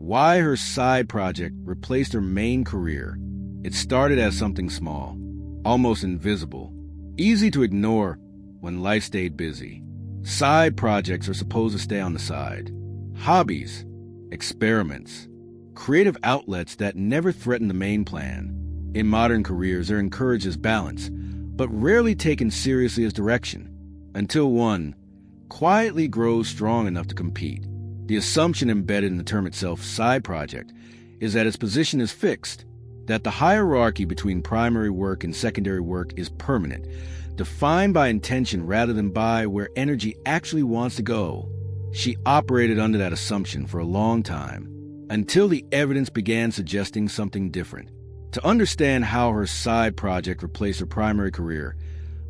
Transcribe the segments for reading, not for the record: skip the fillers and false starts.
Why her side project replaced her main career. It started as something small, almost invisible, easy to ignore when life stayed busy. Side projects are supposed to stay on the side. Hobbies, experiments, creative outlets that never threaten the main plan. In modern careers, they're encouraged as balance, but rarely taken seriously as direction, until one quietly grows strong enough to compete. The assumption embedded in the term itself, side project, is that its position is fixed, that the hierarchy between primary work and secondary work is permanent, defined by intention rather than by where energy actually wants to go. She operated under that assumption for a long time, until the evidence began suggesting something different. To understand how her side project replaced her primary career,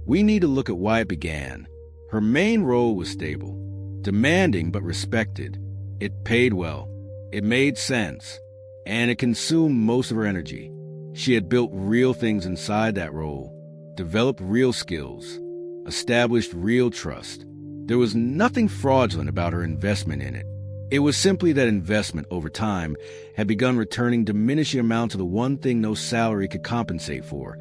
we need to look at why it began. Her main role was stable, demanding but respected. It paid well, it made sense, and it consumed most of her energy. She had built real things inside that role, developed real skills, established real trust. There was nothing fraudulent about her investment in it. It was simply that investment over time had begun returning diminishing amounts of the one thing no salary could compensate for,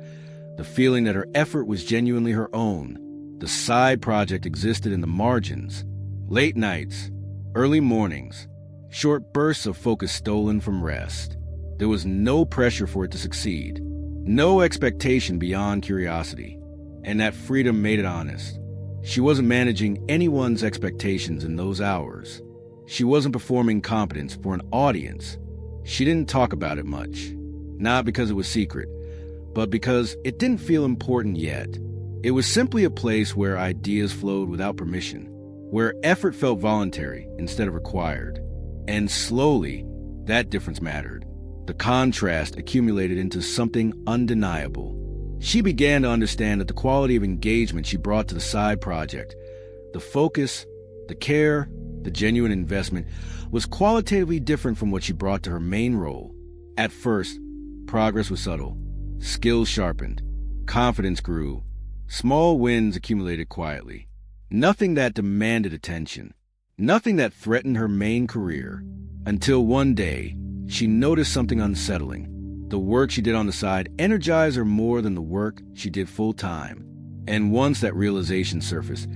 the feeling that her effort was genuinely her own. The side project existed in the margins, late nights, early mornings, short bursts of focus stolen from rest. There was no pressure for it to succeed, no expectation beyond curiosity, and that freedom made it honest. She wasn't managing anyone's expectations in those hours. She wasn't performing competence for an audience. She didn't talk about it much, not because it was secret, but because it didn't feel important yet. It was simply a place where ideas flowed without permission, where effort felt voluntary instead of required. And slowly, that difference mattered. The contrast accumulated into something undeniable. She began to understand that the quality of engagement she brought to the side project, the focus, the care, the genuine investment, was qualitatively different from what she brought to her main role. At first, progress was subtle. Skills sharpened. Confidence grew. Small wins accumulated quietly. Nothing that demanded attention. Nothing that threatened her main career. Until one day, she noticed something unsettling. The work she did on the side energized her more than the work she did full-time. And once that realization surfaced,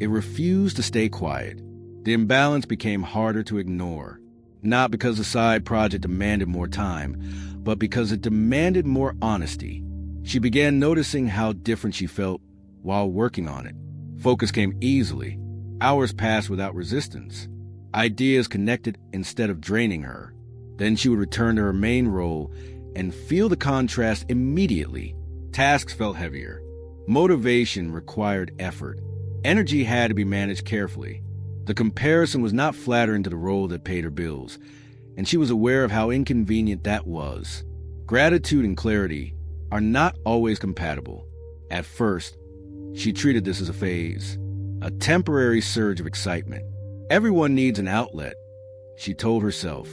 it refused to stay quiet. The imbalance became harder to ignore, not because the side project demanded more time, but because it demanded more honesty. She began noticing how different she felt while working on it. Focus came easily. Hours passed without resistance. Ideas connected instead of draining her. Then she would return to her main role and feel the contrast immediately. Tasks felt heavier. Motivation required effort. Energy had to be managed carefully. The comparison was not flattering to the role that paid her bills, and she was aware of how inconvenient that was. Gratitude and clarity are not always compatible. At first, she treated this as a phase, a temporary surge of excitement. Everyone needs an outlet, she told herself.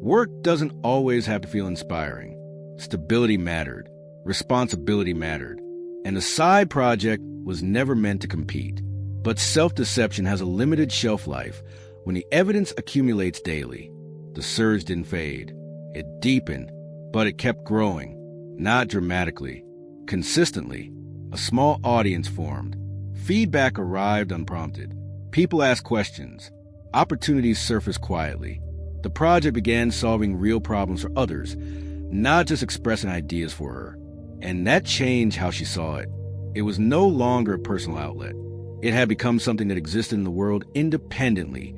Work doesn't always have to feel inspiring. Stability mattered, responsibility mattered, and the side project was never meant to compete. But self-deception has a limited shelf life when the evidence accumulates daily. The surge didn't fade. It deepened, but it kept growing, not dramatically, consistently. A small audience formed. Feedback arrived unprompted. People asked questions. Opportunities surfaced quietly. The project began solving real problems for others, not just expressing ideas for her. And that changed how she saw it. It was no longer a personal outlet. It had become something that existed in the world independently,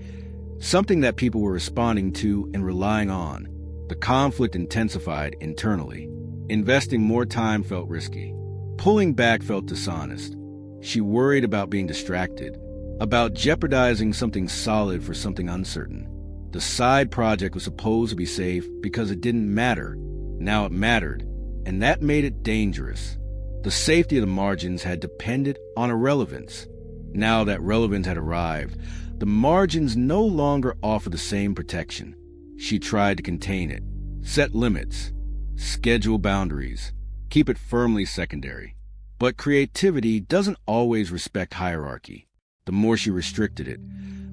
something that people were responding to and relying on. The conflict intensified internally. Investing more time felt risky. Pulling back felt dishonest. She worried about being distracted, about jeopardizing something solid for something uncertain. The side project was supposed to be safe because it didn't matter. Now it mattered, and that made it dangerous. The safety of the margins had depended on irrelevance. Now that relevance had arrived, the margins no longer offered the same protection. She tried to contain it, set limits, schedule boundaries, keep it firmly secondary. But creativity doesn't always respect hierarchy. The more she restricted it,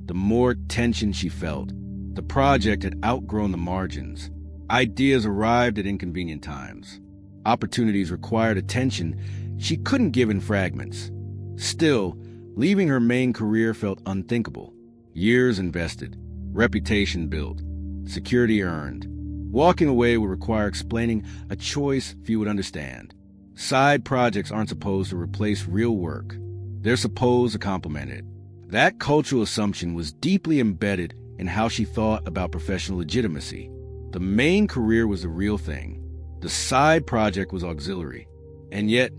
the more tension she felt. The project had outgrown the margins. Ideas arrived at inconvenient times. Opportunities required attention she couldn't give in fragments. Still, leaving her main career felt unthinkable. Years invested, reputation built, security earned. Walking away would require explaining a choice few would understand. Side projects aren't supposed to replace real work. They're supposed to complement it. That cultural assumption was deeply embedded in how she thought about professional legitimacy. The main career was the real thing. The side project was auxiliary. And yet,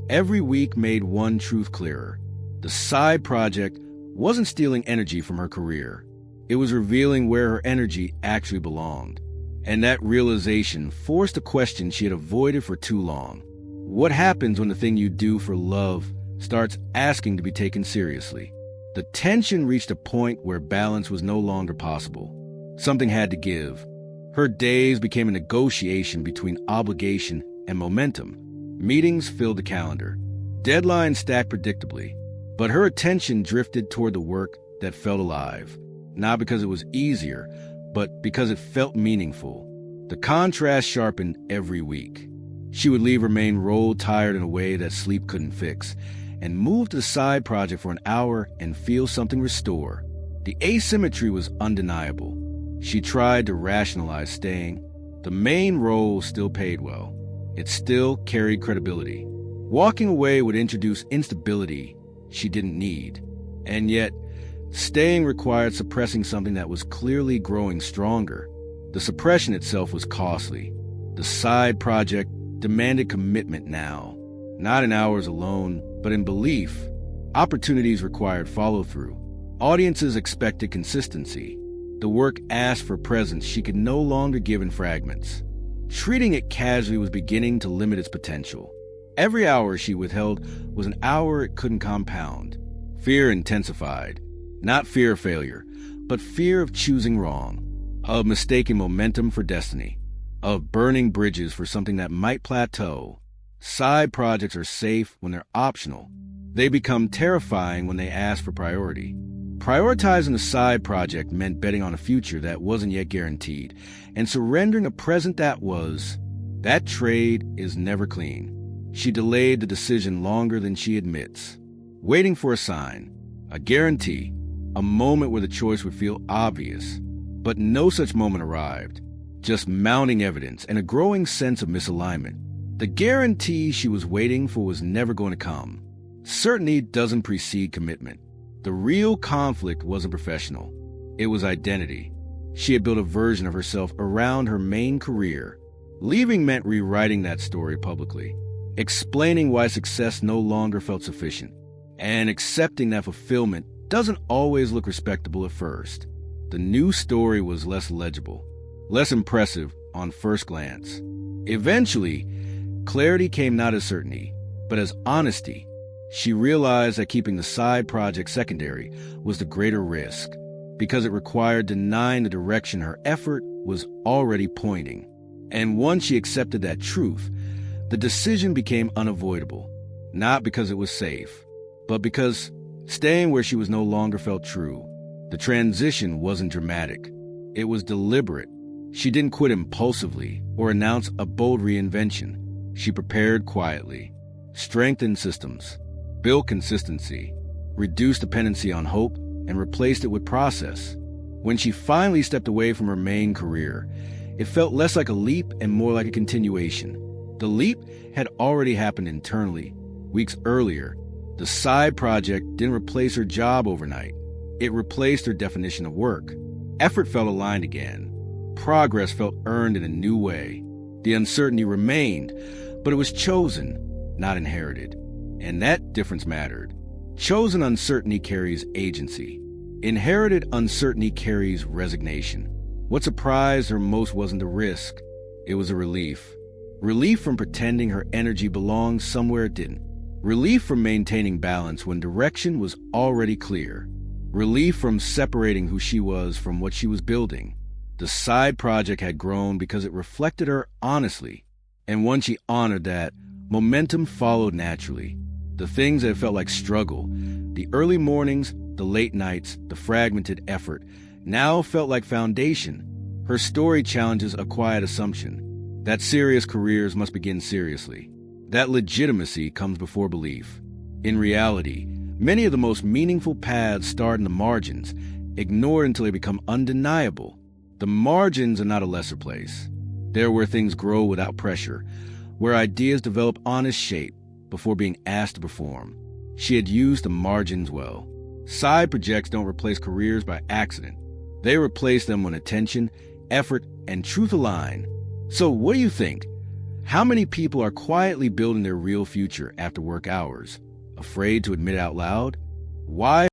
every week made one truth clearer. The side project wasn't stealing energy from her career. It was revealing where her energy actually belonged. And that realization forced a question she had avoided for too long. What happens when the thing you do for love starts asking to be taken seriously? The tension reached a point where balance was no longer possible. Something had to give. Her days became a negotiation between obligation and momentum. Meetings filled the calendar. Deadlines stacked predictably. But her attention drifted toward the work that felt alive. Not because it was easier, but because it felt meaningful. The contrast sharpened every week. She would leave her main role tired in a way that sleep couldn't fix, and move to the side project for an hour and feel something restore. The asymmetry was undeniable. She tried to rationalize staying. The main role still paid well. It still carried credibility. Walking away would introduce instability she didn't need. And yet, staying required suppressing something that was clearly growing stronger. The suppression itself was costly. The side project demanded commitment now, not in hours alone, but in belief. Opportunities required follow-through. Audiences expected consistency. The work asked for presence she could no longer give in fragments. Treating it casually was beginning to limit its potential. Every hour she withheld was an hour it couldn't compound. Fear intensified. Not fear of failure, but fear of choosing wrong, of mistaking momentum for destiny, of burning bridges for something that might plateau. Side projects are safe when they're optional. They become terrifying when they ask for priority. Prioritizing a side project meant betting on a future that wasn't yet guaranteed, and surrendering a present that was. That trade is never clean. She delayed the decision longer than she admits, waiting for a sign, a guarantee, a moment where the choice would feel obvious. But no such moment arrived, just mounting evidence and a growing sense of misalignment. The guarantee she was waiting for was never going to come. Certainty doesn't precede commitment. The real conflict wasn't professional. It was identity. She had built a version of herself around her main career. Leaving meant rewriting that story publicly, explaining why success no longer felt sufficient, and accepting that fulfillment doesn't always look respectable at first. The new story was less legible, less impressive on first glance. Eventually, clarity came not as certainty, but as honesty. She realized that keeping the side project secondary was the greater risk, because it required denying the direction her effort was already pointing. And once she accepted that truth, the decision became unavoidable, not because it was safe, but because staying where she was no longer felt true. The transition wasn't dramatic. It was deliberate. She didn't quit impulsively or announce a bold reinvention. She prepared quietly, strengthened systems, built consistency, reduced dependency on hope, and replaced it with process. When she finally stepped away from her main career, it felt less like a leap and more like a continuation. The leap had already happened internally, weeks earlier. The side project didn't replace her job overnight. It replaced her definition of work. Effort felt aligned again. Progress felt earned in a new way. The uncertainty remained, but it was chosen, not inherited. And that difference mattered. Chosen uncertainty carries agency. Inherited uncertainty carries resignation. What surprised her most wasn't the risk. It was a relief. Relief from pretending her energy belonged somewhere it didn't. Relief from maintaining balance when direction was already clear. Relief from separating who she was from what she was building. The side project had grown because it reflected her honestly. And once she honored that, momentum followed naturally. The things that felt like struggle, the early mornings, the late nights, the fragmented effort, now felt like foundation. Her story challenges a quiet assumption that serious careers must begin seriously, that legitimacy comes before belief. In reality, many of the most meaningful paths start in the margins, ignored until they become undeniable. The margins are not a lesser place. They're where things grow without pressure, where ideas develop honest shape before being asked to perform. She had used the margins well. Side projects don't replace careers by accident. They replace them when attention, effort, and truth align. So what do you think? How many people are quietly building their real future after work hours, afraid to admit it out loud? Why